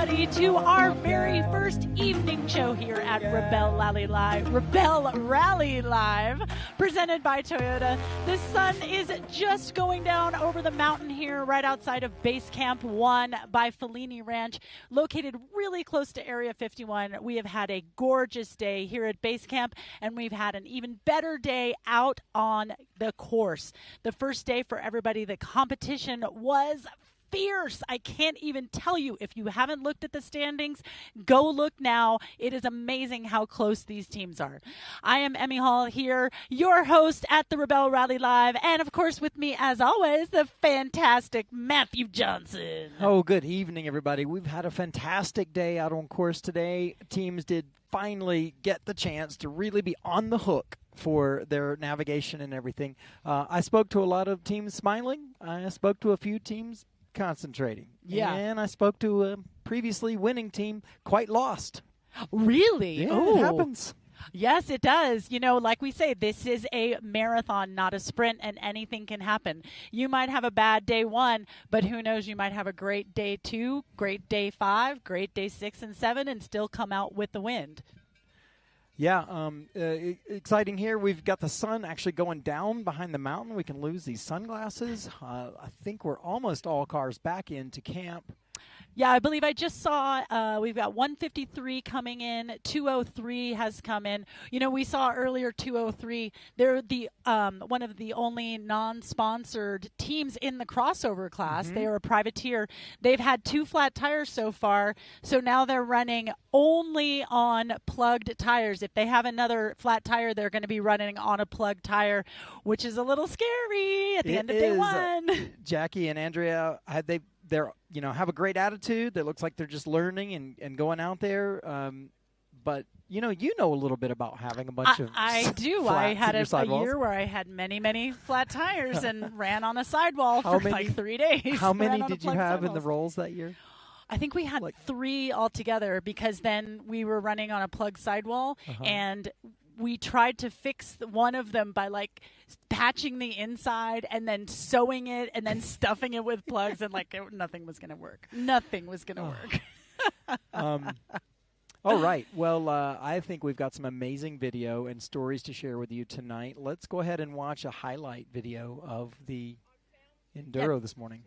everybody, to our very first evening show here at Reveille Rally Live, presented by Toyota. The sun is just going down over the mountain here, right outside of Base Camp 1 by Fellini Ranch, located really close to Area 51. We have had a gorgeous day here at Base Camp, and we've had an even better day out on the course. The first day for everybody, the competition was fierce. I can't even tell you. If you haven't looked at the standings, go look now. It is amazing how close these teams are. I am Emmy Hall here, your host at the Reveille Rally Live, and of course with me as always, the fantastic Matthew Johnson. Oh, good evening, everybody. We've had a fantastic day out on course today. Teams did finally get the chance to really be on the hook for their navigation and everything. I spoke to a lot of teams smiling. I spoke to a few teams concentrating. Yeah. And I spoke to a previously winning team quite lost. Really? Yeah, Oh. it happens. Yes, it does. You know, like we say, this is a marathon, not a sprint, and anything can happen. You might have a bad day 1, but who knows, you might have a great day 2, great day 5, great day 6 and 7, and still come out with the wind. Yeah, exciting here. We've got the sun actually going down behind the mountain. We can lose these sunglasses. I think we're almost all cars back into camp. Yeah, I believe I just saw we've got 153 coming in. 203 has come in. You know, we saw earlier 203. They're the one of the only non-sponsored teams in the crossover class. Mm-hmm. They are a privateer. They've had 2 flat tires so far, so now they're running only on plugged tires. If they have another flat tire, they're going to be running on a plugged tire, which is a little scary at the end of day 1. Jackie and Andrea, they're have a great attitude. It looks like they're just learning and going out there. But you know a little bit about having a bunch of I do. I had a year where I had many flat tires and ran on a sidewall for like 3 days. How many did you have in the rolls that year? I think we had 3 altogether, because then we were running on a plugged sidewall, and we tried to fix one of them by patching the inside and then sewing it and then stuffing it with plugs, and nothing was going to work. Nothing was going to work. All right. Well, I think we've got some amazing video and stories to share with you tonight. Let's go ahead and watch a highlight video of the Enduro this morning.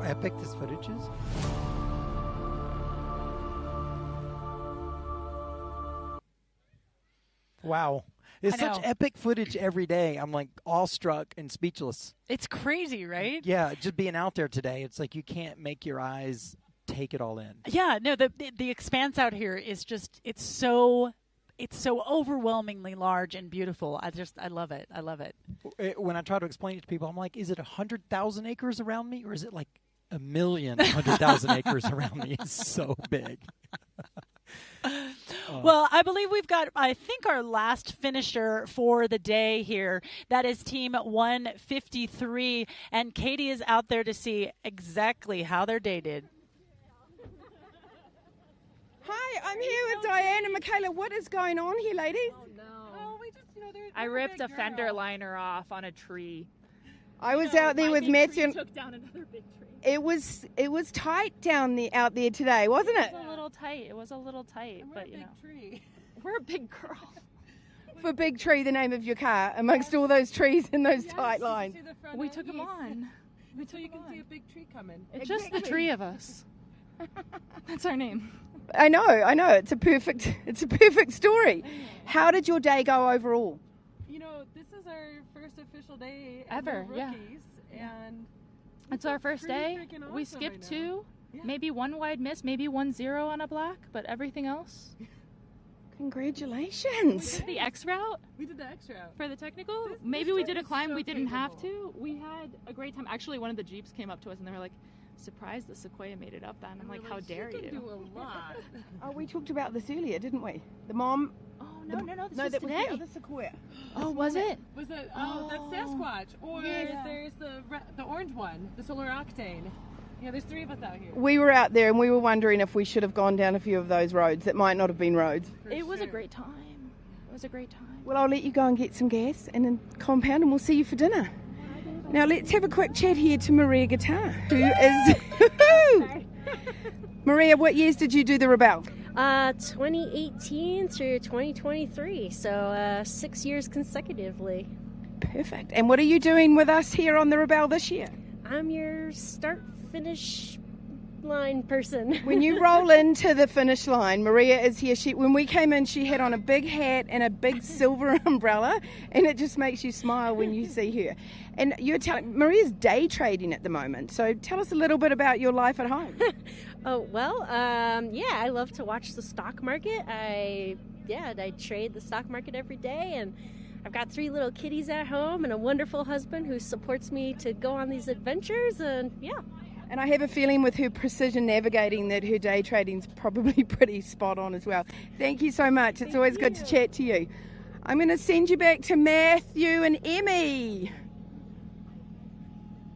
epic this footage is? Wow. It's such epic footage every day. I'm like awestruck and speechless. It's crazy, right? Yeah, just being out there today, it's like you can't make your eyes take it all in. Yeah, no, the expanse out here is just it's so overwhelmingly large and beautiful. I love it. I love it. When I try to explain it to people, I'm like, is it 100,000 acres around me, or is it like 100,000 acres around me? It's so big. Well, I believe we've got, I think, our last finisher for the day here. That is Team 153, and Katie is out there to see exactly how their day did. Hi, I'm here with Diane and Michaela. What is going on here, ladies? Oh, no. Oh, we just, I ripped a fender liner off on a tree. I was out there with Matthew. And took down another big tree. It was tight out there today, wasn't it? It was a little tight. It was a little tight, and but we're a big tree. We're a big girl. For Big Tree, the name of your car, amongst all those trees and those tight lines. We took them on. So you can see a big tree coming. It's just the three of us. That's our name. I know. It's a perfect story. How did your day go overall? This is our first official day ever, as rookies, and it's our first day. We skipped two, maybe one wide miss, maybe 1-0 on a black, but everything else. Congratulations. We did the X route. We did the X route. For the technical. Maybe we did a climb we didn't have to. We had a great time. Actually, one of the Jeeps came up to us and they were like, surprised the Sequoia made it up then. I'm like, how dare you? You can do a lot. Oh, we talked about this earlier, didn't we? The mom. Oh, no, this was that today. was the other Sequoia. Oh, was it? Was it? Oh, that's Sasquatch. Or there's the orange one, the Solar Octane. Yeah, there's three of us out here. We were out there and we were wondering if we should have gone down a few of those roads that might not have been roads. It was a great time. Well, I'll let you go and get some gas and then compound and we'll see you for dinner. Now let's have a quick chat here to Maria Guitar, who is... Maria, what years did you do the Rebelle? 2018 through 2023, so 6 years consecutively. Perfect. And what are you doing with us here on the Rebelle this year? I'm your start-finish line person. When you roll into the finish line, Maria is here. When we came in, she had on a big hat and a big silver umbrella, and it just makes you smile when you see her. And you're telling Maria's day trading at the moment, so tell us a little bit about your life at home. Oh, well, I love to watch the stock market. I trade the stock market every day, and I've got 3 little kitties at home and a wonderful husband who supports me to go on these adventures, and yeah. And I have a feeling with her precision navigating that her day trading's probably pretty spot on as well. Thank you so much. It's always good to chat to you. I'm going to send you back to Matthew and Emmy.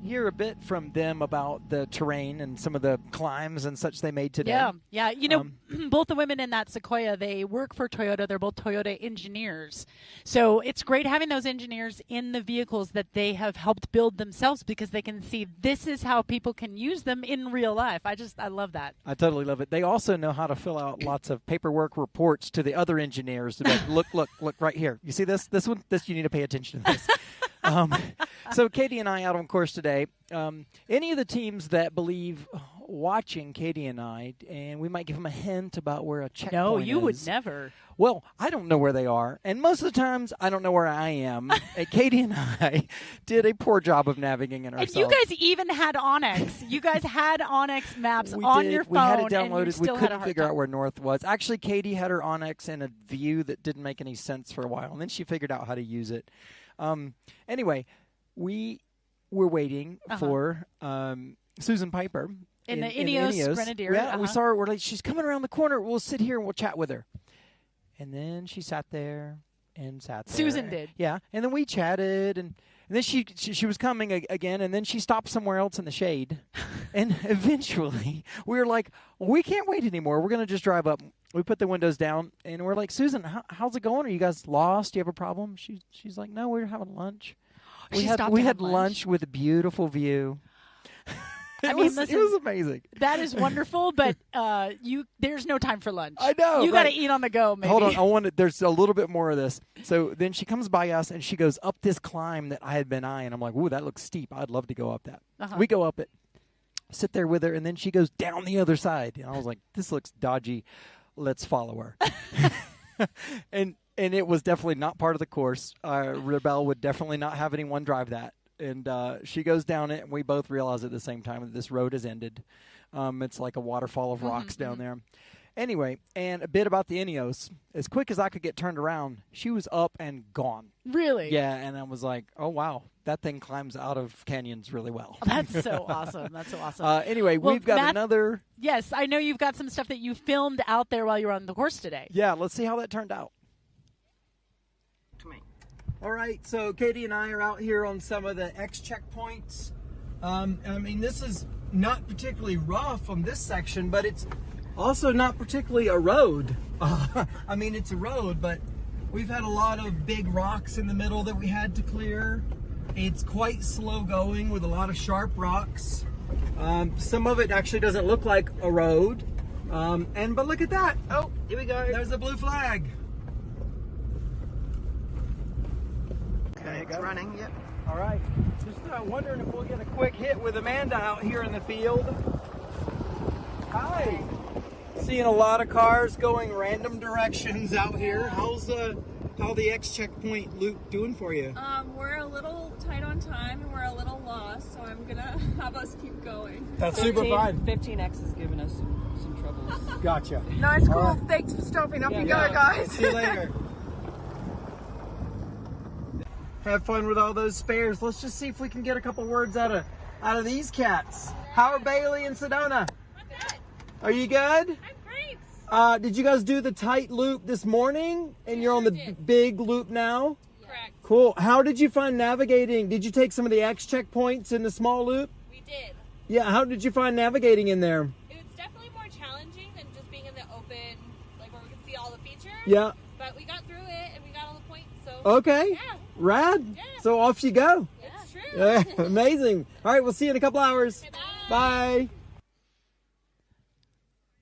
Hear a bit from them about the terrain and some of the climbs and such they made today. Yeah. Both the women in that Sequoia, they work for Toyota. They're both Toyota engineers. So it's great having those engineers in the vehicles that they have helped build themselves because they can see this is how people can use them in real life. I love that. I totally love it. They also know how to fill out lots of paperwork reports to the other engineers to be like, look right here. You see this one? This you need to pay attention to this. So Katie and I out on course today. Any of the teams that believe watching Katie and I, and we might give them a hint about where a checkpoint is. No, you would never. Well, I don't know where they are, and most of the times I don't know where I am. Katie and I did a poor job of navigating ourselves. And you guys even had Onyx. You guys had Onyx maps your phone. We had it downloaded. And we couldn't figure out where north was. Actually, Katie had her Onyx in a view that didn't make any sense for a while, and then she figured out how to use it. Anyway, we were waiting for Susan Piper in the Ineos Grenadier. Yeah, we saw her. We're like, she's coming around the corner. We'll sit here and we'll chat with her. And then she sat there and sat there. Susan did. Yeah, and then we chatted, and then she was coming again, and then she stopped somewhere else in the shade. And eventually, we were like, we can't wait anymore. We're going to just drive up. We put the windows down, and we're like, Susan, how's it going? Are you guys lost? Do you have a problem? She's like, no, we're having lunch. We had lunch with a beautiful view. It was amazing. That is wonderful, but there's no time for lunch. I know. You got to eat on the go, maybe. Hold on. There's a little bit more of this. So then she comes by us, and she goes up this climb that I had been eyeing. I'm like, ooh, that looks steep. I'd love to go up that. We go up it. sit there with her, and then she goes down the other side. And I was like, this looks dodgy. Let's follow her. and it was definitely not part of the course. Rebelle would definitely not have anyone drive that. And she goes down it, and we both realize at the same time that this road has ended. It's like a waterfall of rocks down there. Anyway, and a bit about the Ineos. As quick as I could get turned around, she was up and gone. Really? Yeah, and I was like, oh, wow, that thing climbs out of canyons really well. That's so awesome. That's so awesome. Anyway, well, we've got Matt, another. Yes, I know you've got some stuff that you filmed out there while you were on the course today. Yeah, let's see how that turned out. All right, so Katie and I are out here on some of the X checkpoints. I mean, this is not particularly rough on this section, but it's also not particularly a road. I mean, it's a road, but we've had a lot of big rocks in the middle that we had to clear. It's quite slow going with a lot of sharp rocks. Some of it actually doesn't look like a road. But look at that. Oh, here we go. There's the blue flag. Okay, it's running, yep. All right. Just wondering if we'll get a quick hit with Amanda out here in the field. Hi. Seeing a lot of cars going random directions out here. How's how the X checkpoint loop doing for you? We're a little tight on time and we're a little lost, so I'm gonna have us keep going. That's super fine. 15X has given us some troubles. Gotcha. Nice call. Right. Thanks for stopping. Up you go, Yeah. guys. See you later. Have fun with all those spares. Let's just see if we can get a couple words out of these cats. How are Bailey and Sedona? I'm good. Are you good? I'm great. Did you guys do the tight loop this morning? And you're on the big loop now? Correct. Cool. How did you find navigating? Did you take some of the X checkpoints in the small loop? We did. Yeah, how did you find navigating in there? It's definitely more challenging than just being in the open, like where we can see all the features. Yeah. But we got through it and we got all the points, so. Okay. Yeah. Rad. Yeah. So off you go. It's true. Yeah, amazing. All right, we'll see you in a couple hours. Okay, Bye.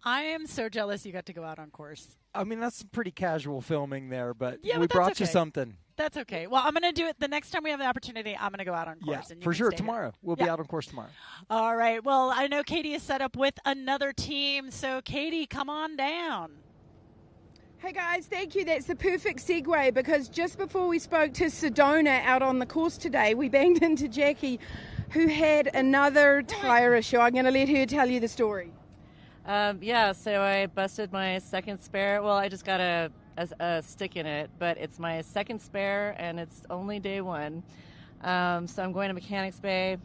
I am so jealous you got to go out on course. I mean, that's some pretty casual filming there, but Yeah, we but that's brought you okay. something. That's okay. Well, I'm going to do it the next time we have the opportunity. I'm going to go out on course. Yeah, and you for can sure. stay here. Tomorrow. We'll be out on course tomorrow. All right. Well, I know Katie is set up with another team. So, Katie, come on down. Hey guys, thank you. That's the perfect segue because just before we spoke to Sedona out on the course today, we banged into Jackie who had another tire issue. I'm going to let her tell you the story. Yeah, so I busted my second spare. Well, I just got a stick in it, but it's my second spare and it's only day one. So I'm going to Mechanics Bay.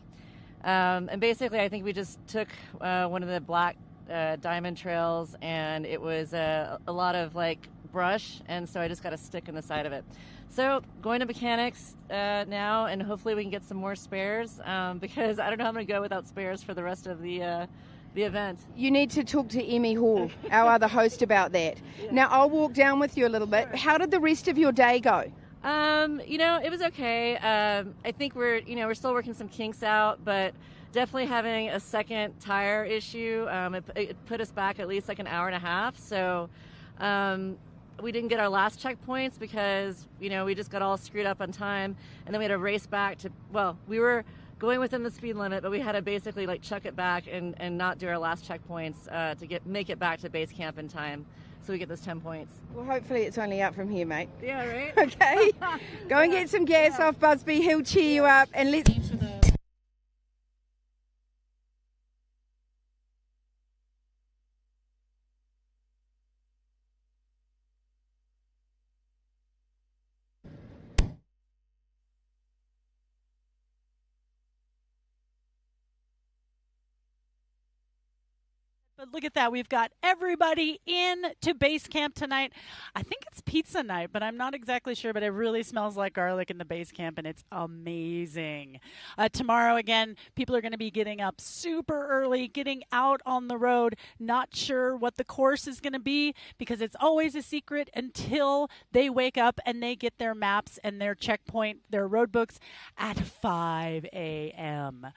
And basically I think we just took one of the black diamond trails and it was a lot of like brush, and so I just got a stick in the side of it. So going to mechanics now, and hopefully we can get some more spares because I don't know how I'm going to go without spares for the rest of the event. You need to talk to Emmy Hall, our other host, about that. Yeah. Now I'll walk down with you a little bit. How did the rest of your day go? It was okay. I think we're still working some kinks out, but definitely having a second tire issue, it put us back at least like an hour and a half. So we didn't get our last checkpoints because, we just got all screwed up on time. And then we had to race back to, we were going within the speed limit, but we had to basically like chuck it back and not do our last checkpoints to make it back to base camp in time. So we get those 10 points. Well, hopefully it's only up from here, mate. Yeah, right? Okay. Go and get some gas off Busby. He'll cheer you up. And let's... But look at that. We've got everybody in to base camp tonight. I think it's pizza night, but I'm not exactly sure. But it really smells like garlic in the base camp, and it's amazing. Tomorrow, again, people are going to be getting up super early, getting out on the road, not sure what the course is going to be because it's always a secret until they wake up and they get their maps and their checkpoint, their road books at 5 a.m.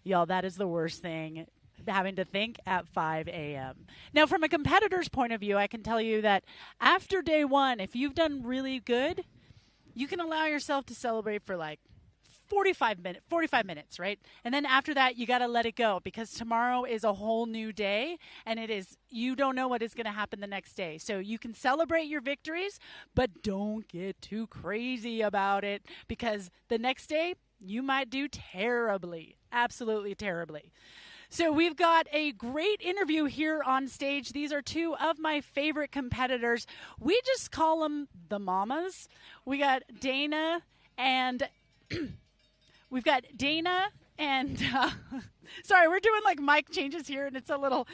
Y'all, that is the worst thing, having to think at 5 a.m. Now, from a competitor's point of view, I can tell you that after day one, if you've done really good, you can allow yourself to celebrate for like 45 minutes, right? And then after that, you got to let it go because tomorrow is a whole new day, and you don't know what is going to happen the next day. So you can celebrate your victories, but don't get too crazy about it because the next day you might do terribly, absolutely terribly. So we've got a great interview here on stage. These are two of my favorite competitors. We just call them the mamas. We got Dana and sorry, we're doing like mic changes here, and it's a little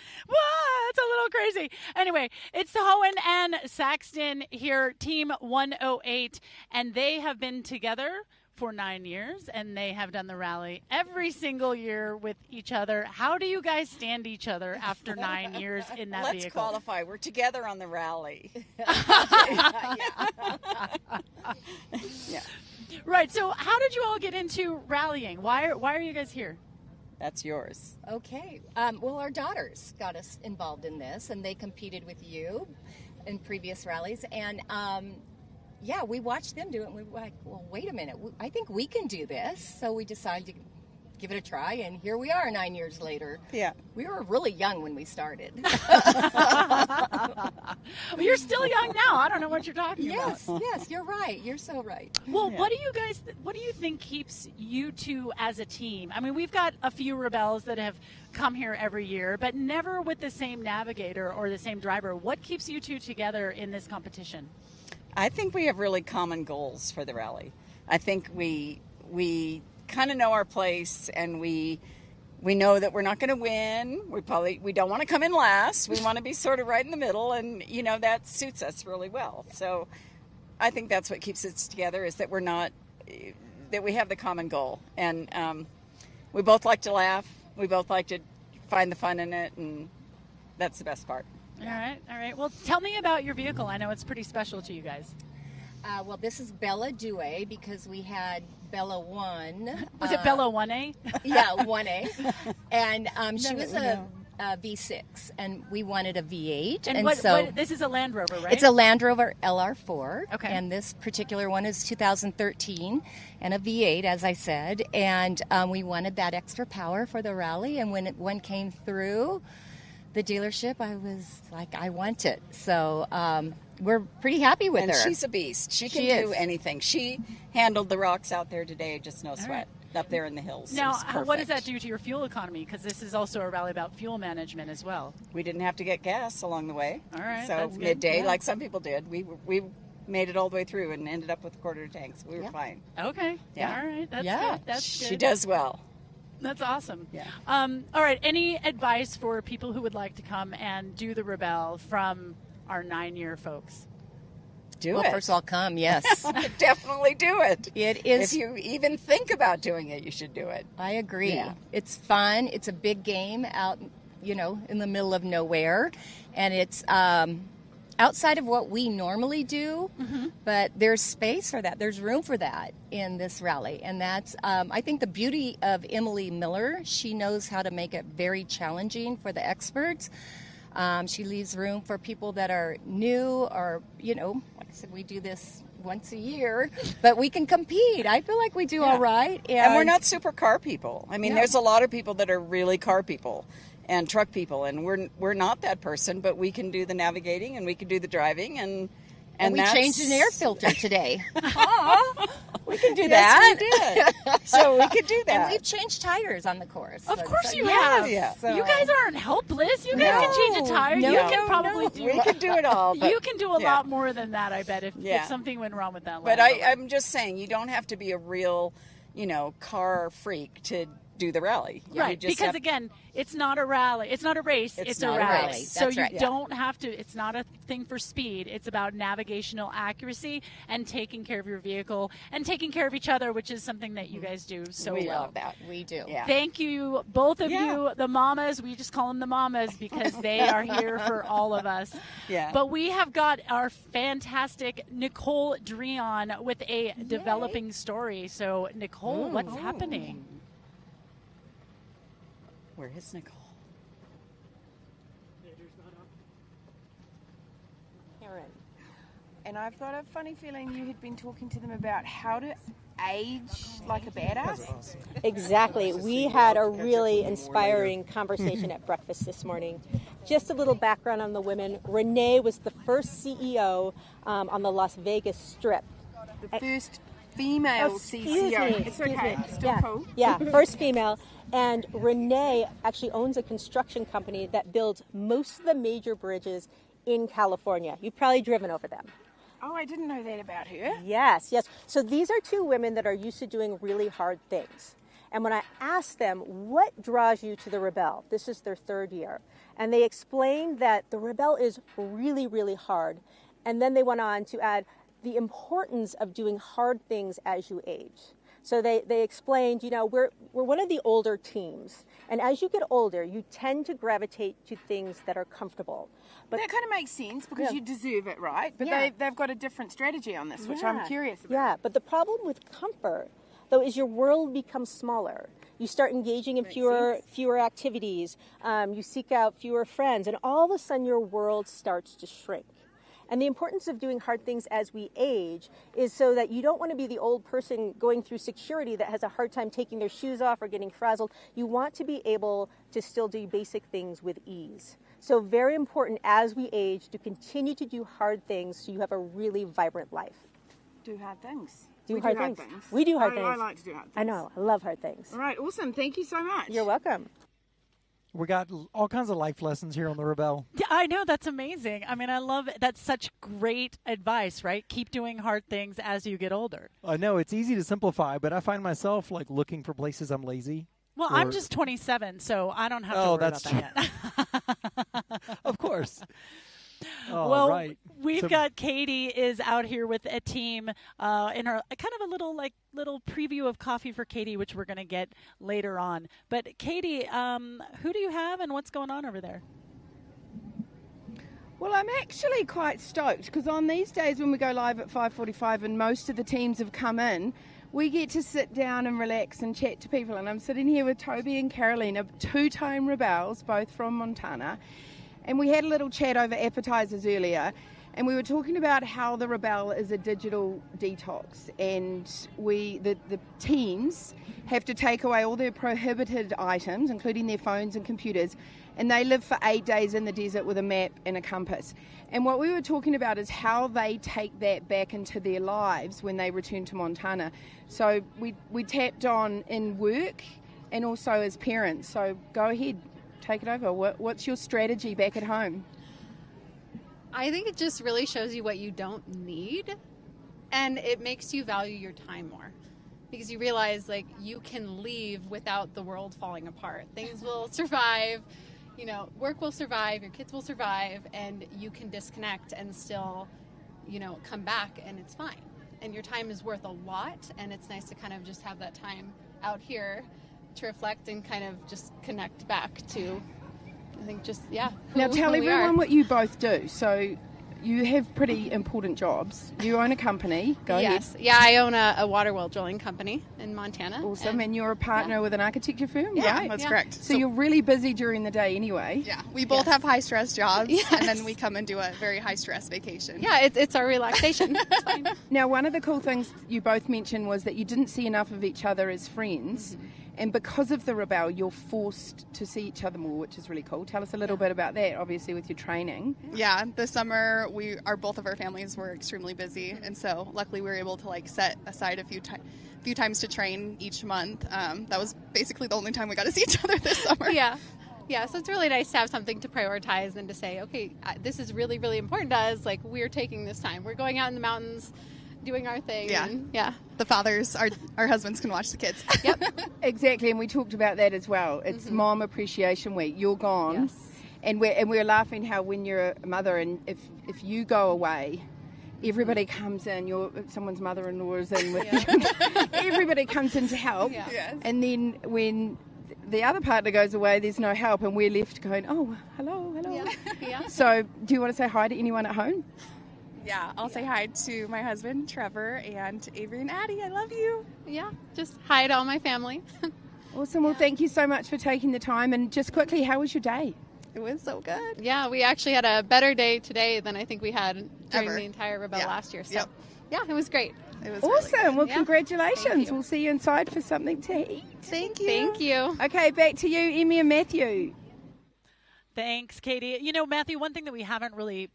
crazy. Anyway, it's Hohen and Saxton here, Team 108, and they have been together for 9 years, and they have done the rally every single year with each other. How do you guys stand each other after 9 years in that vehicle? Let's qualify. We're together on the rally. Yeah. Right. So how did you all get into rallying? Why are you guys here? That's yours. Okay. Well, our daughters got us involved in this, and they competed with you in previous rallies. And yeah, we watched them do it, and we were like, well, wait a minute. I think we can do this. So we decided to give it a try, and here we are 9 years later. Yeah. We were really young when we started. Well, you're still young now. I don't know what you're talking about. Yes, you're right. You're so right. Well, what do you think keeps you two as a team? I mean, we've got a few Rebelles that have come here every year, but never with the same navigator or the same driver. What keeps you two together in this competition? I think we have really common goals for the rally. I think we kind of know our place, and we know that we're not going to win. We don't want to come in last. We want to be sort of right in the middle, and that suits us really well. So I think that's what keeps us together, is that that we have the common goal, and we both like to laugh. We both like to find the fun in it, and that's the best part. All right. Well, tell me about your vehicle. I know it's pretty special to you guys. Well, this is Bella Due, because we had Bella 1. Was it Bella 1A? Yeah, 1A. And she was a V6, and we wanted a V8. And what, this is a Land Rover, right? It's a Land Rover LR4. Okay. And this particular one is 2013, and a V8, as I said. And we wanted that extra power for the rally, and when one came through the dealership, I was like, I want it. So we're pretty happy with her. And she's a beast. She can do anything. She handled the rocks out there today, just no sweat, up there in the hills. Now, what does that do to your fuel economy? Because this is also a rally about fuel management as well. We didn't have to get gas along the way. All right. So midday, like some people did, we made it all the way through and ended up with a quarter tank. So we were fine. Okay. Yeah. All right. That's good. That's good. She does well. That's awesome. Yeah. All right. Any advice for people who would like to come and do the Rebelle from our 9-year folks? Do it. First of all, come, yes. Definitely do it. It is. If you even think about doing it, you should do it. I agree. Yeah. It's fun. It's a big game out, in the middle of nowhere. And it's outside of what we normally do, but there's space for that. There's room for that in this rally. And that's, I think, the beauty of Emily Miller. She knows how to make it very challenging for the experts. She leaves room for people that are new or, like I said, we do this once a year, but we can compete. I feel like we do all right. And we're not super car people. I mean, there's a lot of people that are really car people and truck people, and we're not that person, but we can do the navigating and we can do the driving, and we changed an air filter today. We can do that. Yes, we did. So we could do that. And we've changed tires on the course. Of course you have. Yeah. You guys aren't helpless. You guys can change a tire. You can probably do. We can do it all. You can do a lot more than that, I bet, if something went wrong with that. But I'm just saying, you don't have to be a real, car freak to do the rally. Right, because again, it's not a rally. It's not a race. It's a rally. So you don't have to, it's not a thing for speed. It's about navigational accuracy and taking care of your vehicle and taking care of each other, which is something that you guys do so well. We love that. We do. Yeah. Thank you, both of you, the mamas. We just call them the mamas because they are here for all of us. Yeah. But we have got our fantastic Nicole Dreon with a developing story. So, Nicole, what's happening? Where is Nicole? Karen. And I've got a funny feeling you had been talking to them about how to age like a badass? Exactly. We had a really inspiring conversation at breakfast this morning. Just a little background on the women. Renee was the first CEO on the Las Vegas Strip. The first female CEO. It's okay. Still cool. Yeah, first female. And Renee actually owns a construction company that builds most of the major bridges in California. You've probably driven over them. Oh, I didn't know that about her. Yes. So these are two women that are used to doing really hard things. And when I asked them, what draws you to the Rebelle? This is their 3rd year. And they explained that the Rebelle is really, really hard. And then they went on to add the importance of doing hard things as you age. So they explained, we're one of the older teams. And as you get older, you tend to gravitate to things that are comfortable. But that kind of makes sense because you deserve it, right? But they've got a different strategy on this, which I'm curious about. Yeah, but the problem with comfort, though, is your world becomes smaller. You start engaging in fewer activities. You seek out fewer friends. And all of a sudden, your world starts to shrink. And the importance of doing hard things as we age is so that you don't want to be the old person going through security that has a hard time taking their shoes off or getting frazzled. You want to be able to still do basic things with ease. So very important as we age to continue to do hard things so you have a really vibrant life. Do hard things. We do hard things. We do hard things. I like to do hard things. I know. I love hard things. All right. Awesome. Thank you so much. You're welcome. We got all kinds of life lessons here on the Rebelle. Yeah, I know. That's amazing. I mean, I love it. That's such great advice, right? Keep doing hard things as you get older. I know it's easy to simplify, but I find myself like looking for places I'm lazy. Well, I'm just 27, so I don't have to worry about that yet. Of course. Well, right. We've got Katie is out here with a team in her kind of a little preview of Coffee for Katie, which we're going to get later on. But Katie, who do you have and what's going on over there? Well, I'm actually quite stoked because on these days when we go live at 5:45 and most of the teams have come in, we get to sit down and relax and chat to people. And I'm sitting here with Toby and Carolina, 2-time Rebelles, both from Montana. And we had a little chat over appetizers earlier, and we were talking about how the Rebelle is a digital detox, and the teams have to take away all their prohibited items, including their phones and computers, and they live for 8 days in the desert with a map and a compass. And what we were talking about is how they take that back into their lives when they return to Montana. So we tapped on in work and also as parents. So go ahead. Take it over. What's your strategy back at home? I think it just really shows you what you don't need, and it makes you value your time more because you realize like you can leave without the world falling apart. Things will survive, work will survive, your kids will survive, and you can disconnect and still, come back and it's fine. And your time is worth a lot, and it's nice to kind of just have that time out here to reflect and kind of just connect back to, I think, Now tell everyone what you both do. So you have pretty important jobs. You own a company. Go ahead. Yeah, I own a water well drilling company in Montana. Awesome. And you're a partner with an architecture firm, right? That's correct. So you're really busy during the day anyway. Yeah, we both have high-stress jobs, and then we come and do a very high-stress vacation. Yeah, it's our relaxation. It's fine. Now, one of the cool things you both mentioned was that you didn't see enough of each other as friends. Mm-hmm. And because of the Rebelle, you're forced to see each other more, which is really cool. Tell us a little bit about that, obviously, with your training. Yeah, this summer, both of our families were extremely busy. And so luckily we were able to set aside a few times to train each month. That was basically the only time we got to see each other this summer. Yeah, so it's really nice to have something to prioritize and to say, okay, this is really, really important to us. Like, we're taking this time. We're going out in the mountains, doing our thing. Yeah. The fathers, our husbands can watch the kids. Yep. Exactly, and we talked about that as well. It's Mom Appreciation Week. You're gone. Yes. And we're laughing how when you're a mother and if you go away, everybody comes in, someone's mother-in-law is in with you. Everybody comes in to help. Yeah. Yes. And then when the other partner goes away, there's no help, and we're left going, oh, hello. Yeah. So do you want to say hi to anyone at home? Yeah, I'll say hi to my husband, Trevor, and Avery and Addie. I love you. Yeah, just hi to all my family. Awesome. Well, thank you so much for taking the time. And just quickly, how was your day? It was so good. Yeah, we actually had a better day today than I think we had during the entire Rebelle last year. So Yeah, it was great. It was Awesome. Really good. Well, Yeah. congratulations. We'll see you inside for something to eat. Thank you. Okay, back to you, Emmy and Matthew. Thanks, Katie. You know, Matthew, one thing that we haven't really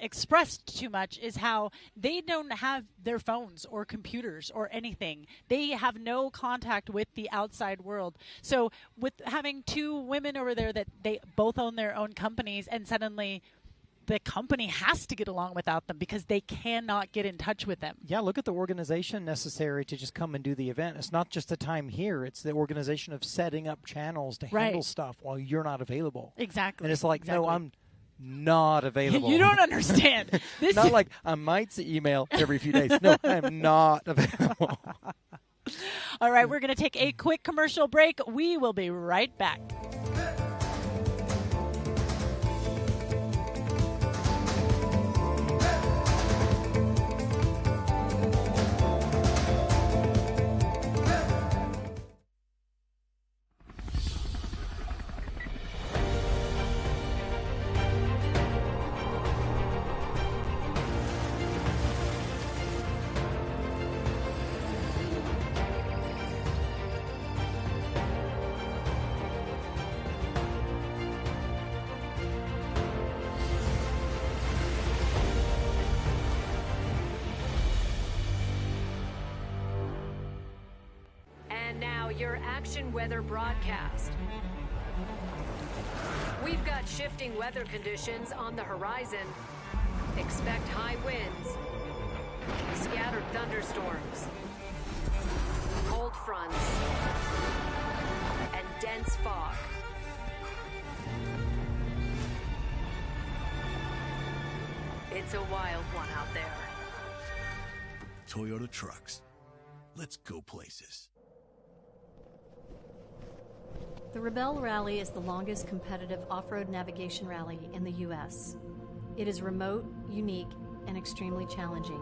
expressed too much is how they don't have their phones or computers or anything. They have no contact with the outside world. So with having two women over there that they both own their own companies, and suddenly the company has to get along without them because they cannot get in touch with them. Yeah, look at the organization necessary to just come and do the event. It's not just the time here. It's the organization of setting up channels to handle stuff while you're not available. Exactly. And it's like, exactly. no, I'm not available. You don't understand. This Not like I might email every few days. No, I'm not available. All right, we're going to take a quick commercial break. We will be right back. And now your action weather broadcast. We've got shifting weather conditions on the horizon. Expect high winds, scattered thunderstorms, cold fronts, and dense fog. It's a wild one out there. Toyota trucks. Let's go places. The Rebelle Rally is the longest competitive off-road navigation rally in the U.S. It is remote, unique, and extremely challenging.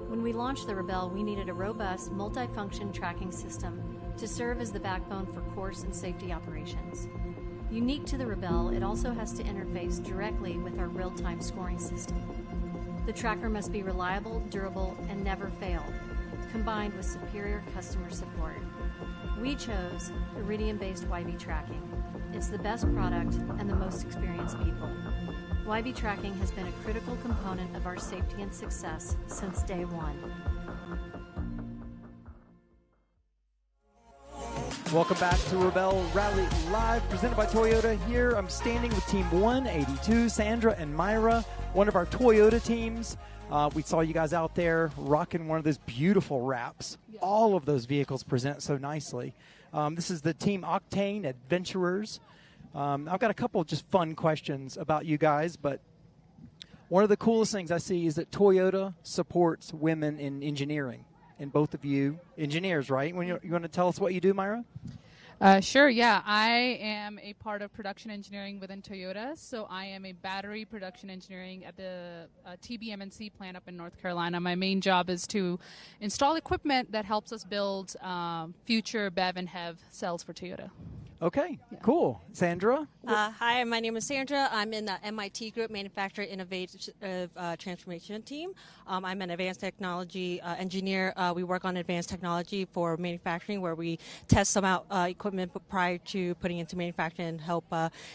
When we launched the Rebelle, we needed a robust, multifunction tracking system to serve as the backbone for course and safety operations. Unique to the Rebelle, it also has to interface directly with our real-time scoring system. The tracker must be reliable, durable, and never fail, combined with superior customer support. We chose Iridium-based YB tracking. It's the best product and the most experienced people. YB tracking has been a critical component of our safety and success since day one. Welcome back to Rebelle Rally Live, presented by Toyota. Here I'm standing with Team 182, Sandra and Myra, one of our Toyota teams. We saw you guys out there rocking one of those beautiful wraps. Yeah. All of those vehicles present so nicely. This is the Team Octane Adventurers. I've got a couple of just fun questions about you guys, but one of the coolest things I see is that Toyota supports women in engineering. And both of you engineers, right? You want to tell us what you do, Myra? Sure, yeah. I am a part of production engineering within Toyota. So I am a battery production engineering at the TBM&C plant up in North Carolina. My main job is to install equipment that helps us build future BEV and HEV cells for Toyota. Okay, cool. Sandra? Hi, my name is Sandra. I'm in the MIT Group Manufacturer Innovative Transformation team. I'm an advanced technology engineer. We work on advanced technology for manufacturing, where we test some out equipment prior to putting into manufacturing and help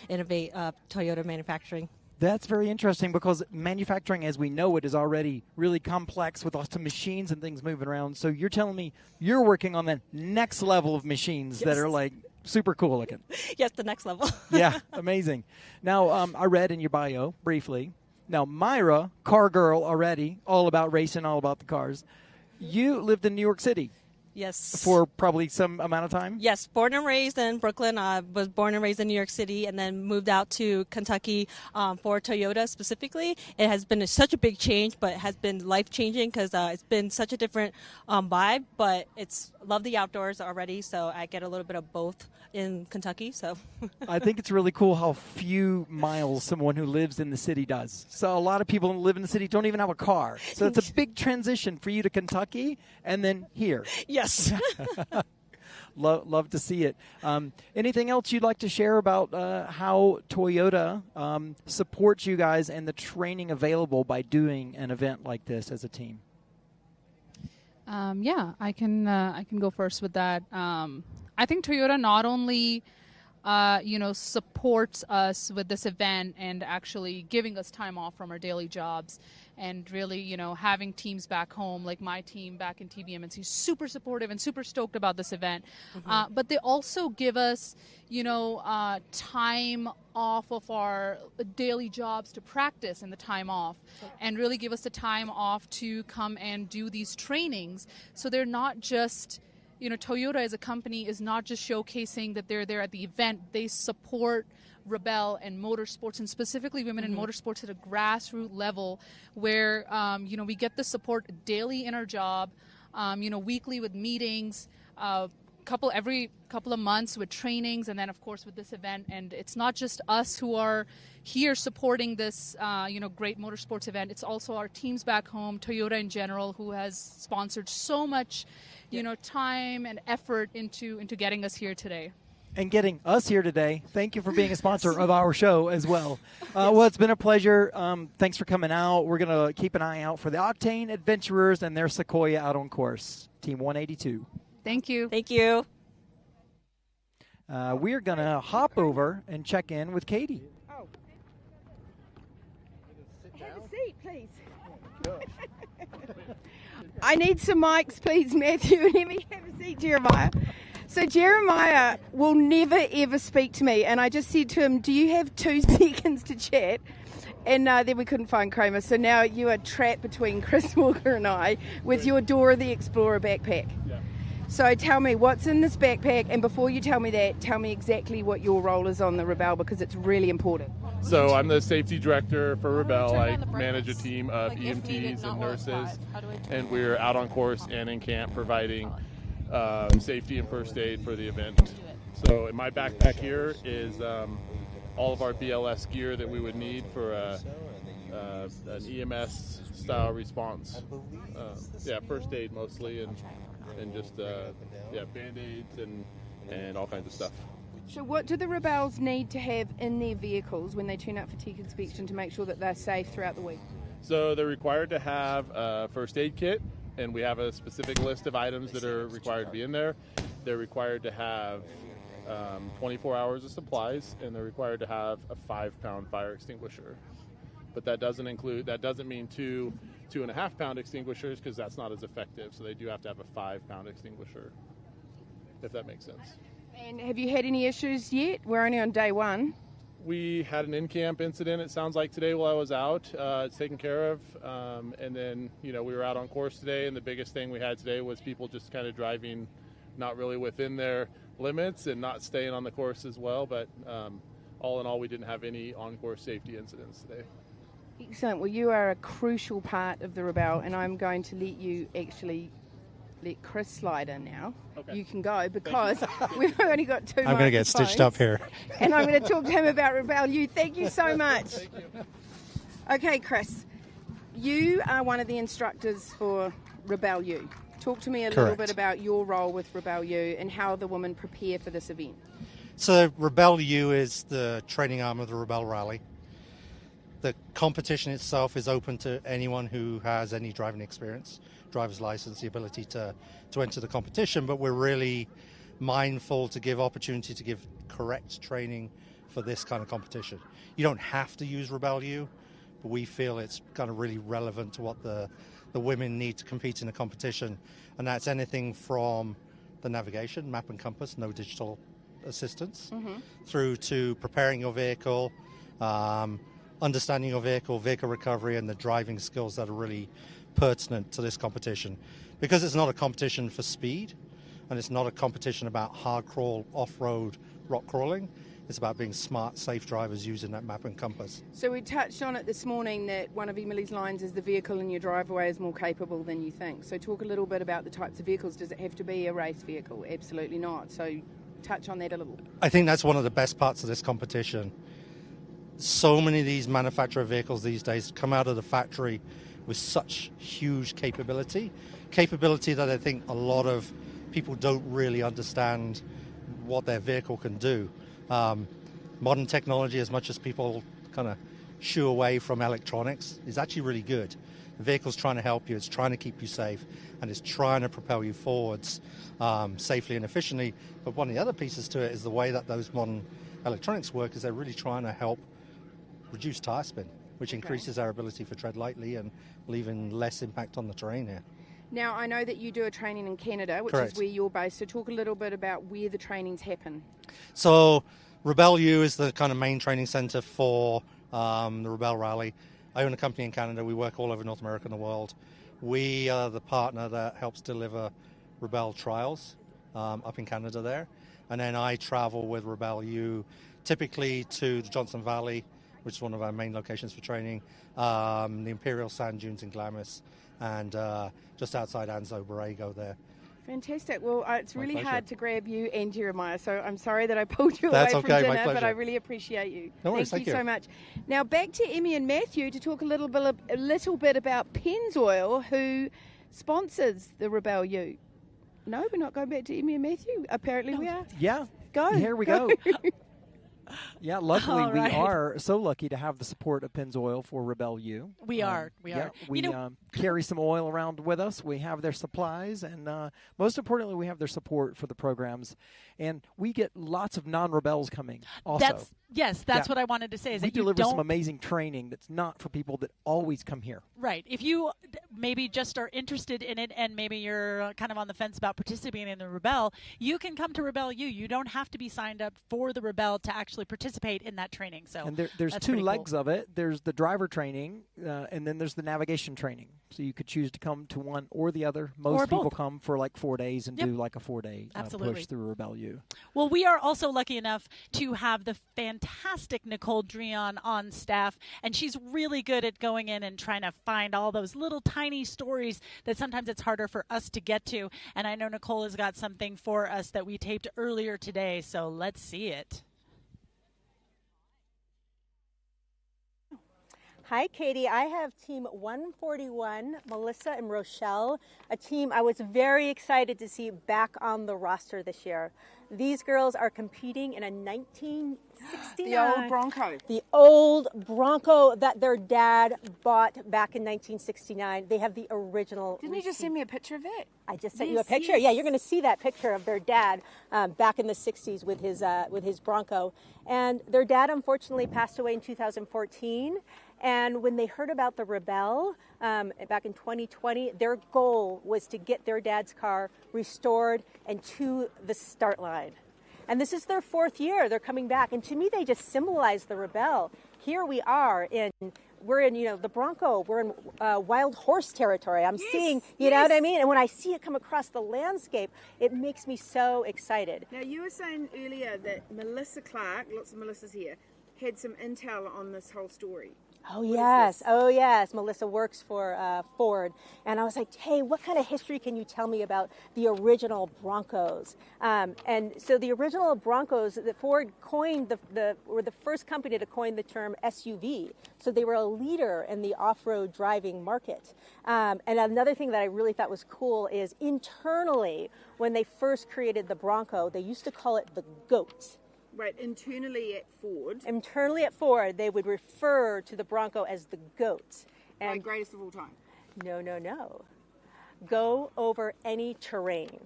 innovate Toyota manufacturing. That's very interesting, because manufacturing as we know it is already really complex with lots of machines and things moving around. So you're telling me you're working on the next level of machines that are like super cool looking. Yes, the next level. Yeah, amazing. Now, I read in your bio briefly. Now, Myra, car girl already, all about racing, all about the cars. You lived in New York City. Yes. For probably some amount of time? Yes, born and raised in Brooklyn. I was born and raised in New York City, and then moved out to Kentucky for Toyota specifically. It has been such a big change, but it has been life-changing because it's been such a different vibe, but love the outdoors already, so I get a little bit of both in Kentucky. So I think it's really cool how few miles someone who lives in the city does. So a lot of people who live in the city don't even have a car. So it's a big transition for you to Kentucky and then here. Yes. love to see it. Anything else you'd like to share about how Toyota supports you guys and the training available by doing an event like this as a team? Yeah, I can go first with that. I think Toyota not only supports us with this event and actually giving us time off from our daily jobs, and really, having teams back home, like my team back in TBM&C, super supportive and super stoked about this event. But they also give us, time off of our daily jobs to practice in the time off, and really give us the time off to come and do these trainings. So they're not just, Toyota as a company is not just showcasing that they're there at the event. They support Rebelle and motorsports, and specifically women in motorsports at a grassroots level, where we get the support daily in our job, weekly with meetings, every couple of months with trainings, and then of course with this event. And it's not just us who are here supporting this great motorsports event. It's also our teams back home, Toyota in general, who has sponsored so much time and effort into getting us here today. And getting us here today. Thank you for being a sponsor of our show as well. Well, it's been a pleasure. Thanks for coming out. We're going to keep an eye out for the Octane Adventurers and their Sequoia out on course. Team 182. Thank you. Thank you. We're going to hop over and check in with Katie. Oh. Have a seat, please. I need some mics, please, Matthew. Let me have a seat, Jeremiah. So Jeremiah will never, ever speak to me. And I just said to him, do you have 2 seconds to chat? And then we couldn't find Kramer. So now you are trapped between Chris Walker and I with your Dora the Explorer backpack. Yeah. So tell me, what's in this backpack? And before you tell me that, tell me exactly what your role is on the Rebelle, because it's really important. So I'm the safety director for Rebelle. I manage a team of EMTs and nurses. And we're out on course and in camp providing safety and first aid for the event. So in my backpack here is all of our BLS gear that we would need for an EMS style response. First aid mostly, and just band-aids and all kinds of stuff. So what do the Rebelles need to have in their vehicles when they turn up for tech inspection to make sure that they're safe throughout the week? So they're required to have a first aid kit, and we have a specific list of items that are required to be in there. They're required to have 24 hours of supplies, and they're required to have a 5-pound fire extinguisher. But that doesn't mean 2.5-pound extinguishers, because that's not as effective. So they do have to have a 5-pound extinguisher, if that makes sense. And have you had any issues yet? We're only on day 1. We had an in-camp incident, it sounds like, today while I was out. It's taken care of. And then, we were out on course today, and the biggest thing we had today was people just kind of driving not really within their limits and not staying on the course as well. But all in all, we didn't have any on-course safety incidents today. Excellent. Well, you are a crucial part of the Rebelle, and I'm going to let you actually let Chris slide in now. Okay. You can go, because we've only got 2 I'm going to get stitched up here. And I'm going to talk to him about Rebelle U. Thank you so much. Thank you. Okay, Chris, you are one of the instructors for Rebelle U. Talk to me a little bit about your role with Rebelle U and how the women prepare for this event. So Rebelle U is the training arm of the Rebelle Rally. The competition itself is open to anyone who has any driving experience, driver's license, the ability to enter the competition, but we're really mindful to give opportunity to give correct training for this kind of competition. You don't have to use Rebelle U, but we feel it's kind of really relevant to what the women need to compete in a competition, and that's anything from the navigation, map and compass, no digital assistance, through to preparing your vehicle, understanding your vehicle recovery, and the driving skills that are really pertinent to this competition. Because it's not a competition for speed, and it's not a competition about hard crawl, off-road, rock crawling. It's about being smart, safe drivers using that map and compass. So we touched on it this morning that one of Emily's lines is the vehicle in your driveway is more capable than you think. So talk a little bit about the types of vehicles. Does it have to be a race vehicle? Absolutely not. So touch on that a little. I think that's one of the best parts of this competition. So many of these manufacturer vehicles these days come out of the factory with such huge capability that I think a lot of people don't really understand what their vehicle can do. Modern technology, as much as people kind of shoo away from electronics, is actually really good. The vehicle's trying to help you, it's trying to keep you safe, and it's trying to propel you forwards safely and efficiently. But one of the other pieces to it is the way that those modern electronics work is they're really trying to help reduce tire spin, which increases our ability for tread lightly and leaving less impact on the terrain here. Now, I know that you do a training in Canada, which Correct. is where you're based, so talk a little bit about where the trainings happen. So Reveille U is the kind of main training center for the Reveille Rally. I own a company in Canada. We work all over North America and the world. We are the partner that helps deliver Reveille trials up in Canada there. And then I travel with Reveille U typically to the Johnson Valley, which is one of our main locations for training, the Imperial Sand Dunes in Glamis, and just outside Anzo Borrego there. Fantastic. Well, it's My really pleasure. hard to grab you and Jeremiah, so I'm sorry that I pulled you That's away from okay, my dinner, but pleasure. I really appreciate you. No worries, Thank you thank so you. much. Now back to Emmy and Matthew to talk a little bit about Pennzoil, who sponsors the Reveille U. No, we're not going back to Emmy and Matthew. Apparently we are. Yeah. Go. Here we go. Yeah, luckily All right. we are so lucky to have the support of Pennzoil for Reveille U. We are. Yeah, we carry some oil around with us. We have their supplies, and most importantly, we have their support for the programs. And we get lots of non-rebels coming also. That's what I wanted to say. Is we that you deliver don't some amazing training that's not for people that always come here. Right. If you maybe just are interested in it and maybe you're kind of on the fence about participating in the Reveille, you can come to Reveille U. You don't have to be signed up for the Reveille to actually participate in that training. So And there's that's two pretty legs cool. of it. There's the driver training, and then there's the navigation training. So you could choose to come to one or the other. Most Or both. people come for like 4 days and Yep. do like a 4-day Absolutely. push through Reveille U. Well, we are also lucky enough to have the fantastic Nicole Dreon on staff, and she's really good at going in and trying to find all those little tiny stories that sometimes it's harder for us to get to. And I know Nicole has got something for us that we taped earlier today, so let's see it. Hi, Katie. I have Team 141, Melissa and Rochelle, a team I was very excited to see back on the roster this year. These girls are competing in a 1969. The old Bronco. The old Bronco that their dad bought back in 1969. They have the original. Didn't you just send me a picture of that? I just sent you a picture. Yeah, you're going to see that picture of their dad back in the 60s with his Bronco. And their dad unfortunately passed away in 2014. And when they heard about the Rebelle back in 2020, their goal was to get their dad's car restored and to the start line. And this is their 4th year. They're coming back. And to me, they just symbolize the Rebelle. Here we are we're in, the Bronco. We're in wild horse territory. I'm seeing, you know what I mean? And when I see it come across the landscape, it makes me so excited. Now, you were saying earlier that Melissa Clark, lots of Melissas here, had some intel on this whole story. Oh yes, Melissa works for Ford, and I was like, hey, what kind of history can you tell me about the original Broncos? And so the original Broncos, that Ford coined were the first company to coin the term SUV. So they were a leader in the off-road driving market. And another thing that I really thought was cool is internally, when they first created the Bronco, they used to call it the GOAT. Right, internally at Ford. Internally at Ford, they would refer to the Bronco as the GOAT. And Like greatest of all time. No. Go over any terrain.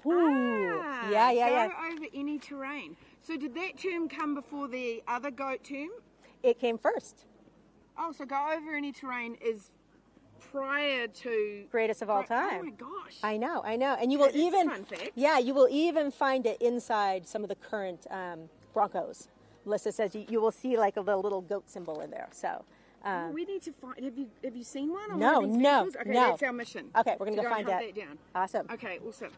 Ooh. Ah, Yeah. Go over any terrain. So did that term come before the other GOAT term? It came first. Oh, so go over any terrain is prior to Greatest of all time. Oh my gosh. I know. And you will That's a even fun fact. Yeah, you will even find it inside some of the current Broncos. Melissa says you will see like a little goat symbol in there. So we need to find. Have you seen one? On No, one of these no, vehicles? Okay, no. that's our mission. Okay, we're gonna to go find hunt that. down. Awesome. Okay, awesome.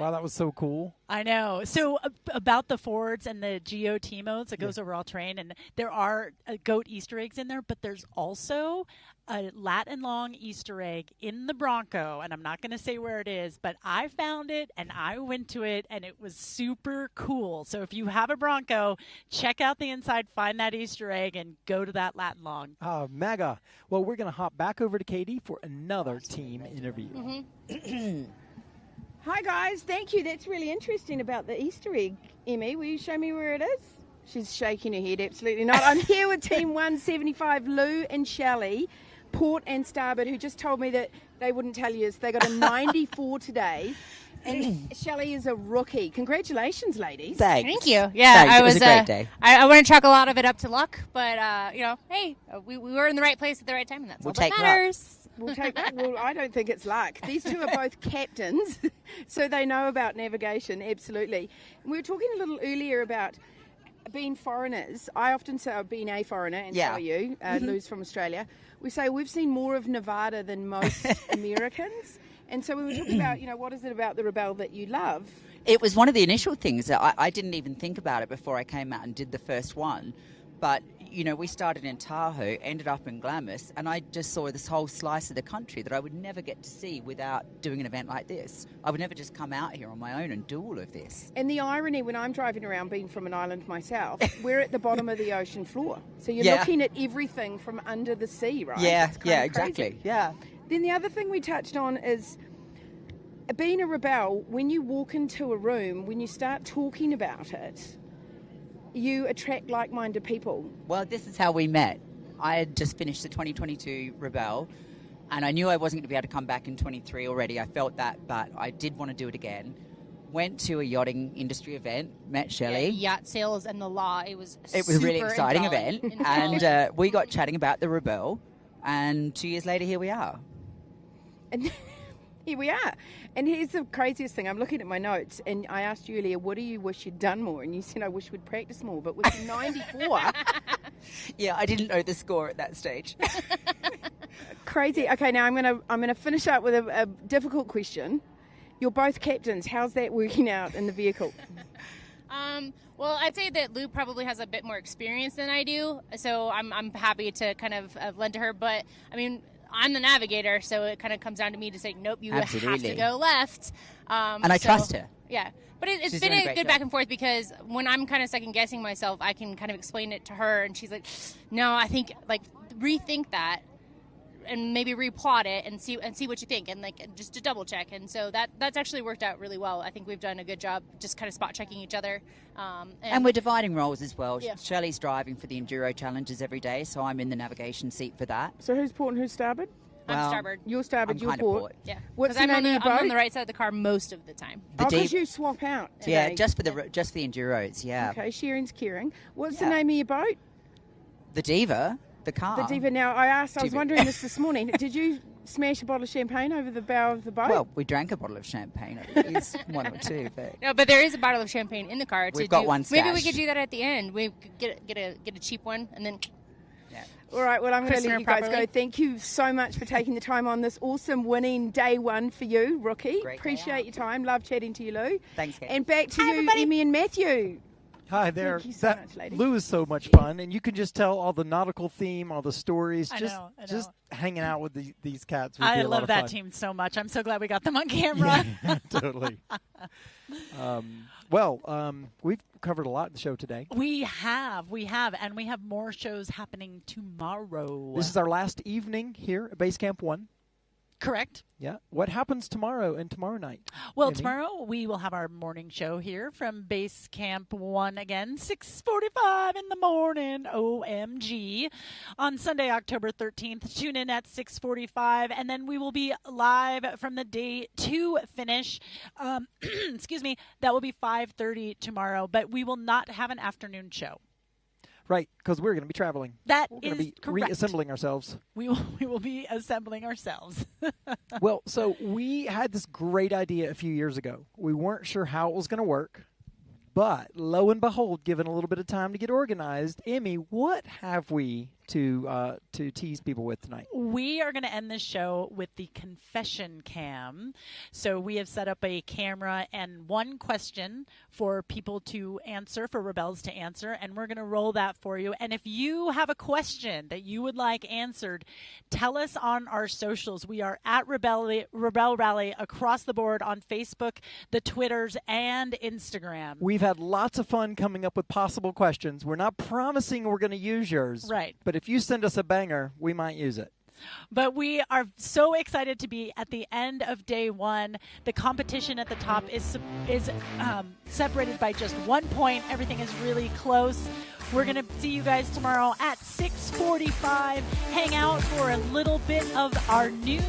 Wow, that was so cool. I know. So about the Fords and the GOT modes, it goes over all terrain, and there are goat Easter eggs in there, but there's also a lat and long Easter egg in the Bronco, and I'm not going to say where it is, but I found it, and I went to it, and it was super cool. So if you have a Bronco, check out the inside, find that Easter egg, and go to that lat and long. Mega. Well, we're going to hop back over to Katie for another team interview. Mm-hmm. Hi, guys. Thank you. That's really interesting about the Easter egg. Emmy, will you show me where it is? She's shaking her head. Absolutely not. I'm here with Team 175, Lou and Shelley, port and starboard, who just told me that they wouldn't tell you. They got a 94 today. And Shelley is a rookie. Congratulations, ladies. Thank you. Yeah, Thanks. it It was was a great day. I wouldn't chalk a lot of it up to luck, but hey, we were in the right place at the right time, and that's all that matters. We'll take that. Well, I don't think it's luck. These two are both captains, so they know about navigation, absolutely. We were talking a little earlier about being foreigners. I often say I've been a foreigner, and so are you. Lou's from Australia. We say we've seen more of Nevada than most Americans. And so we were talking about, what is it about the Rebelle that you love? It was one of the initial things that I didn't even think about it before I came out and did the first one. But, we started in Tahoe, ended up in Glamis, and I just saw this whole slice of the country that I would never get to see without doing an event like this. I would never just come out here on my own and do all of this. And the irony when I'm driving around, being from an island myself, we're at the bottom of the ocean floor. So you're looking at everything from under the sea, right? Yeah, exactly. Crazy. Yeah. Then the other thing we touched on is being a Rebelle. When you walk into a room, when you start talking about it, you attract like-minded people. Well, this is how we met. I had just finished the 2022 Rebelle, and I knew I wasn't going to be able to come back in 23 already. I felt that, but I did want to do it again. Went to a yachting industry event, met Shelley. Yacht sales and the law. It was a really exciting event, and we got chatting about the Rebelle, and 2 years later, here we are. And here we are. And here's the craziest thing. I'm looking at my notes, and I asked you earlier, what do you wish you'd done more? And you said, I wish we'd practice more. But with 94... Yeah, I didn't know the score at that stage. Crazy. Okay, now I'm gonna finish up with a difficult question. You're both captains. How's that working out in the vehicle? Well, I'd say that Lou probably has a bit more experience than I do, so I'm happy to kind of lend to her. But, I mean, I'm the navigator, so it kind of comes down to me to say, nope, you have to go left. And I trust her. Yeah. But it's been a good back and forth, because when I'm kind of second-guessing myself, I can kind of explain it to her, and she's like, no, I think, rethink that and maybe replot it and see what you think, and just to double check. And so that's actually worked out really well. I think we've done a good job just kind of spot checking each other. And we're dividing roles as well. Yeah. Shelley's driving for the Enduro challenges every day, so I'm in the navigation seat for that. So who's port and who's starboard? I'm starboard. You're starboard, I'm you're kind of port. port. Yeah. What's the I'm name of your boat? I'm on the right side of the car most of the time. Because you swap out today. Yeah, just for the Enduros, yeah. Okay, sharing's caring. What's the name of your boat? The Diva, the car. The Diva. Now, I was wondering this morning. Did you smash a bottle of champagne over the bow of the boat? Well, we drank a bottle of champagne. It is one or two. But No, but there is a bottle of champagne in the car. We've got one Maybe we stashed. could do that at the end. We could get a cheap one, and then... All right, well, I'm going to Christen let her you guys properly. go. Thank you so much for taking the time on this awesome winning day one for you, rookie. Great day Appreciate your time. Love chatting to you, Lou. Thanks, Kate. And back to you, Emmy and Matthew. Hi there. Thank you so much, ladies. Lou is so much fun, and you can just tell all the nautical theme, all the stories. I know. Just hanging out with these cats would be I a lot love of that fun. team so much. I'm so glad we got them on camera. Yeah, totally. We've covered a lot in the show today. We have, and we have more shows happening tomorrow. This is our last evening here at Base Camp 1. Correct. Yeah. What happens tomorrow and tomorrow night? Well, Emmy? tomorrow we will have our morning show here from Base Camp 1 again, 6:45 in the morning, OMG. On Sunday, October 13th, tune in at 6:45, and then we will be live from the day to finish. Excuse me, that will be 5:30 tomorrow, but we will not have an afternoon show. Right, because we're going to be traveling. That we're going is to be correct. reassembling ourselves. We will be assembling ourselves. Well, so we had this great idea a few years ago. We weren't sure how it was going to work, but lo and behold, given a little bit of time to get organized, Emmy, what have we to tease people with tonight? We are going to end this show with the confession cam. So we have set up a camera and one question for people to answer, for Rebelles to answer, and we're going to roll that for you. And if you have a question that you would like answered, tell us on our socials. We are at Reveille Rally across the board on Facebook, the Twitters, and Instagram. We've had lots of fun coming up with possible questions. We're not promising we're going to use yours. Right. But if you send us a banger, we might use it. But we are so excited to be at the end of day one. The competition at the top is separated by just 1 point. Everything is really close. We're going to see you guys tomorrow at 6:45. Hang out for a little bit of our new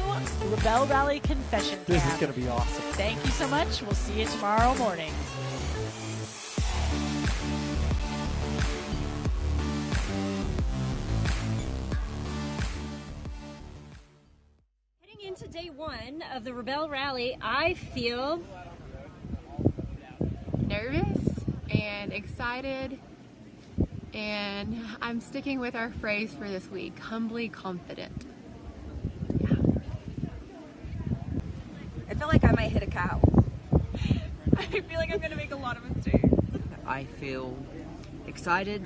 Reveille Rally confession cam. This is going to be awesome. Thank you so much. We'll see you tomorrow morning. Into day one of the Reveille Rally, I feel nervous and excited, and I'm sticking with our phrase for this week, humbly confident. Yeah. I feel like I might hit a cow. I feel like I'm going to make a lot of mistakes. I feel excited,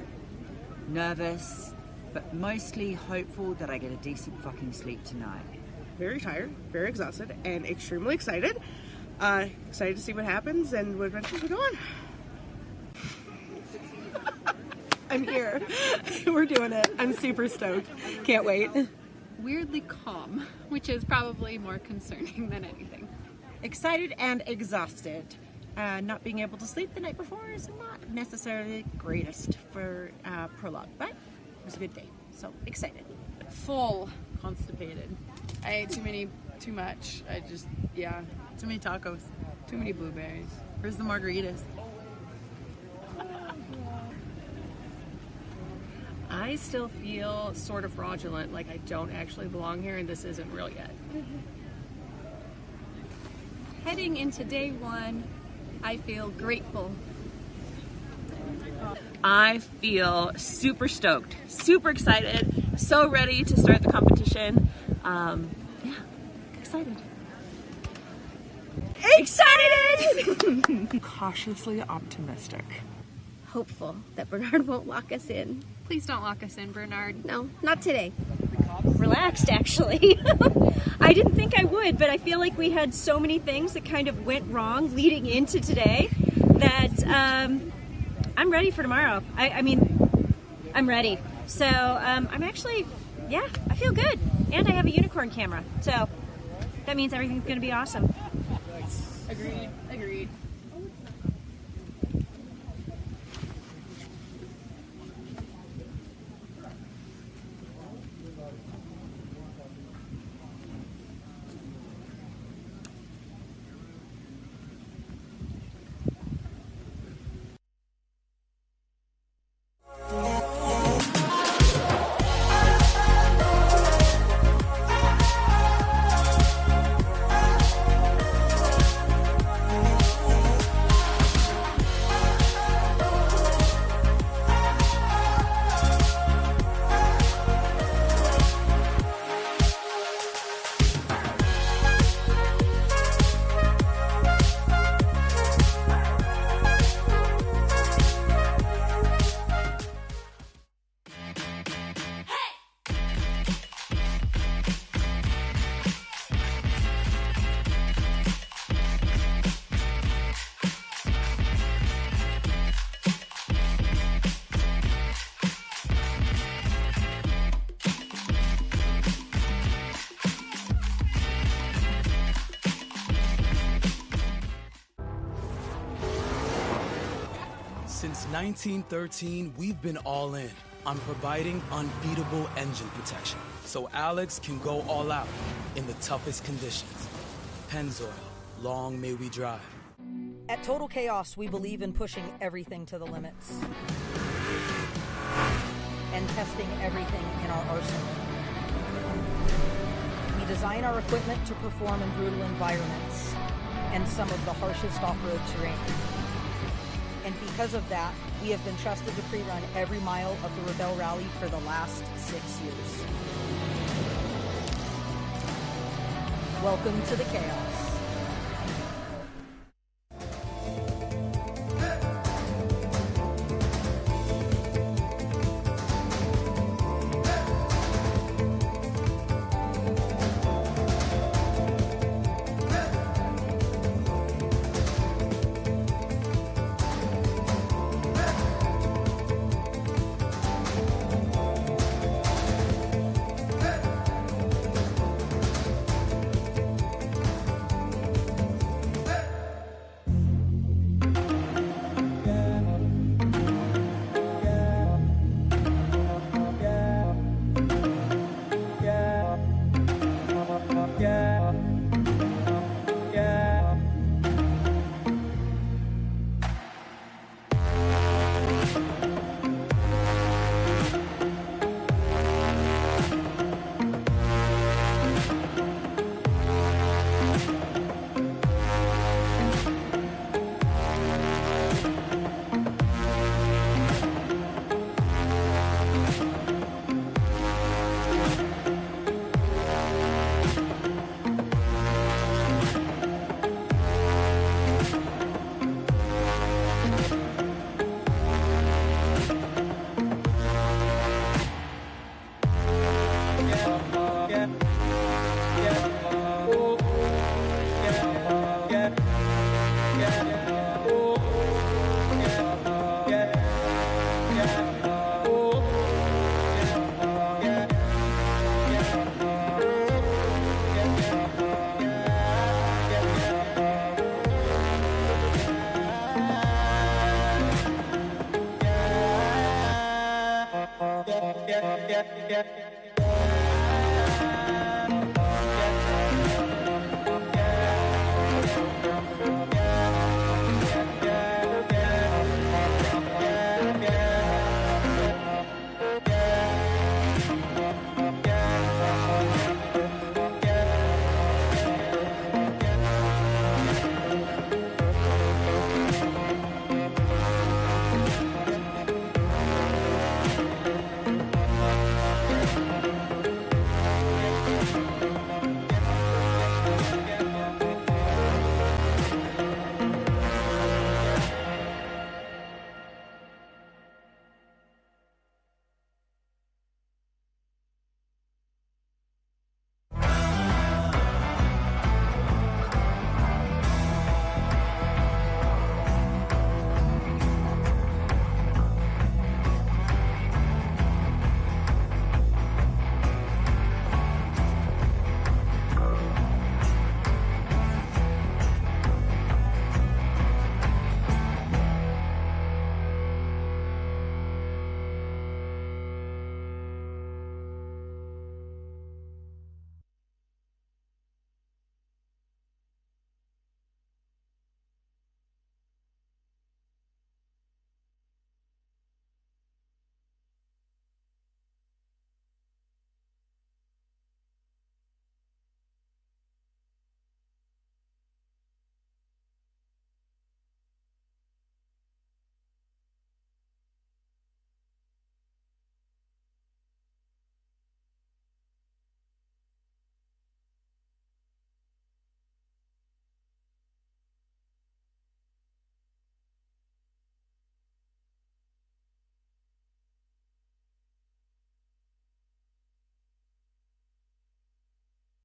nervous, but mostly hopeful that I get a decent fucking sleep tonight. Very tired, very exhausted, and extremely excited. Excited to see what happens and what adventures we go on. I'm here. We're doing it. I'm super stoked. Can't wait. Weirdly calm, which is probably more concerning than anything. Excited and exhausted. Not being able to sleep the night before is not necessarily the greatest for Prologue, but it was a good day, so excited. Full constipated. I ate too much. Too many tacos, too many blueberries. Where's the margaritas? I still feel sort of fraudulent, like I don't actually belong here and this isn't real yet. Heading into day one, I feel grateful. I feel super stoked, super excited, so ready to start the competition. Excited. Excited! Cautiously optimistic. Hopeful that Bernard won't lock us in. Please don't lock us in, Bernard. No, not today. Relaxed, actually. I didn't think I would, but I feel like we had so many things that kind of went wrong leading into today that I'm ready for tomorrow. I'm ready. So I'm actually, I feel good. And I have a unicorn camera. So that means everything's going to be awesome. Agreed. Since 1913, we've been all in on providing unbeatable engine protection so Alex can go all out in the toughest conditions. Pennzoil, long may we drive. At Total Chaos, we believe in pushing everything to the limits and testing everything in our arsenal. We design our equipment to perform in brutal environments and some of the harshest off-road terrain. And because of that, we have been trusted to pre-run every mile of the Reveille Rally for the last 6 years. Welcome to the chaos. Yeah.